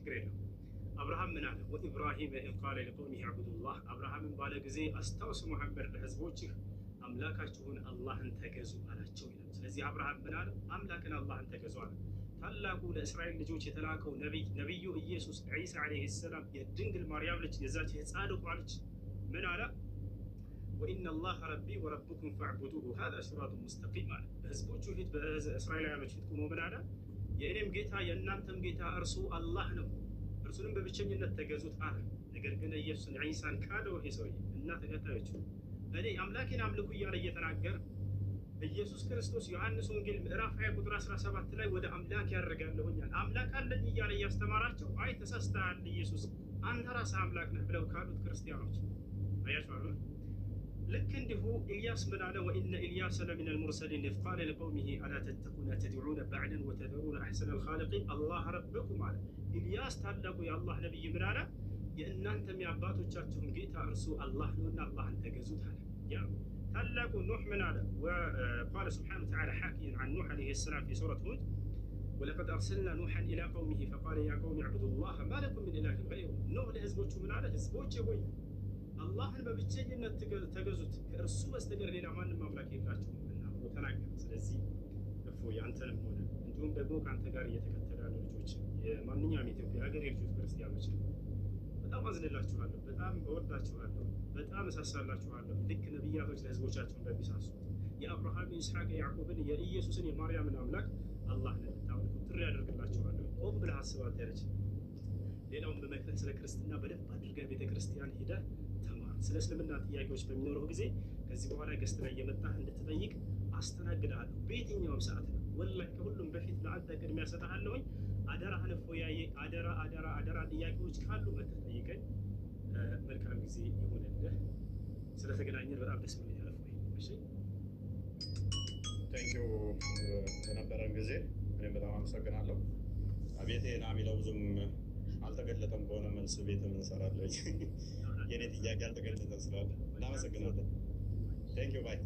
ችግር የለውም። አብርሃም ምን አለ? ወኢብራሂም ኢዝ ቃለ ሊቀውሚሂ አዕቡዱላህ፣ አብርሃምን ባለ ጊዜ አስታውስ ሙሐመድ ለህዝቦችህ አምላካችሁን አላህን ተገዙ አላቸው ይላል። ስለዚህ አብርሃም ምን አለ? አምላክን አላህን ተገዙ አለ። ታላቁ ለእስራኤል ልጆች የተላከው ነቢዩ ኢየሱስ ዒሳ ዓለይሂ ሰላም የድንግል ማርያም ልጅ የዛች የጻድቋ ልጅ ምን አለ? ወኢነ አላህ ረቢ ወረብኩም ፈዕቡዱሁ ሃዛ ሲራጡን ሙስተቂም አለ። በህዝቦቹ ፊት በእስራኤላውያኖች ፊት ቁሞ ምን አለ? የእኔም ጌታ የእናንተም ጌታ እርሱ አላህ ነው፣ እርሱንም በብቸኝነት ተገዙት አለ። ነገር ግን ኢየሱስን ዒሳን ካደው ይሄ ሰውዬ እና ተከታዮቹ እኔ አምላኬን አምልኩ እያለ እየተናገረ ኢየሱስ ክርስቶስ ዮሐንስ ወንጌል ምዕራፍ 20 ቁጥር 17 ላይ ወደ አምላክ ያደርጋለሁኛል አምላክ አለኝ እያለ እያስተማራቸው አይ ተሳስተሃል ኢየሱስ አንተ ራስህ አምላክ ነህ ብለው ካሉት ክርስቲያኖች አያችሁ። ልክ እንዲሁ ኢልያስ ምን አለ? ወኢነ ኢልያስ ለሚነ ልሙርሰሊን ኢዝ ቃለ ሊቀውሚሂ አላ ተተቁነ ተድዑነ በዕደን ወተዘሩነ አሕሰነ ልኻሊቂን አላህ ረበኩም አለ። ኢልያስ ታላቁ የአላህ ነቢይ ምን አለ? የእናንተም የአባቶቻችሁን ጌታ እርሱ አላህ ነውና አላህን ተገዙት አለ። ያ ታላቁ ኑሕ ምን አለ? ወቃለ ስብሓነሁ ወተዓላ ሓኪየን ዐን ኑሕ ዓለይሂ ሰላም ፊ ሱረት ሁድ ወለቀድ አርሰልና ኑሐን ኢላ ቀውሚሂ ፈቃለ ያ ቀውሚ ዕቡዱላህ ማ ለኩም ሚን ኢላሂን ገይሩሁ። ኑሕ ለህዝቦቹ ምን አለ? ህዝቦቼ ሆይ አላህን በብቸኝነት ተገዙት፣ ከእርሱ በስተቀር ሌላ ማንም አምላክ የላችሁም እና ብሎ ተናገረ። ስለዚህ እፎይ አንተንም ሆነ እንዲሁም ደግሞ ከአንተ ጋር እየተከተሉ ያሉ ልጆች የማንኛውም የኢትዮጵያ ሀገር የልጆች ክርስቲያኖች በጣም አዝንላችኋለሁ፣ በጣም እወዳችኋለሁ፣ በጣም እሳሳላችኋለሁ። ልክ ነቢያቶች ለህዝቦቻቸው እንደሚሳሱት የአብርሃም የይስሐቅ የያዕቆብን የኢየሱስን የማርያምን አምላክ አላህን እንድታመልኩ ጥሪ ያደርግላችኋለሁ። ቆም ብለህ አስባት ያለች ሌላውን በመክረህ ስለ ክርስትና በደንብ አድርገህ ቤተክርስቲያን ሄደህ ተማር። ስለ እስልምና ጥያቄዎች በሚኖረው ጊዜ ከዚህ በኋላ ገስት ላይ እየመጣህ እንድትጠይቅ አስተናግድሃለሁ በየትኛውም ሰዓት ነው። ወላሂ ከሁሉም በፊት ለአንተ ቅድሚያ ሰጥሃለሁኝ። አደራህን እፎያዬ፣ አደራ አደራ አደራ። ጥያቄዎች ካሉ መተህ ጠይቀኝ። መልካም ጊዜ ይሁንልህ። ስለተገናኘን በጣም ደስ ብሎኛል። እፎይ እሺ፣ ቴንኪው ለነበረን ጊዜ እኔም በጣም አመሰግናለሁ። አቤቴ ና የሚለው ብዙም አልተገለጠም ከሆነ መልስ ቤት እንሰራለን። የኔ ጥያቄ አልተገለጠም ስላለ እናመሰግናለን። ቴንኪው ባይ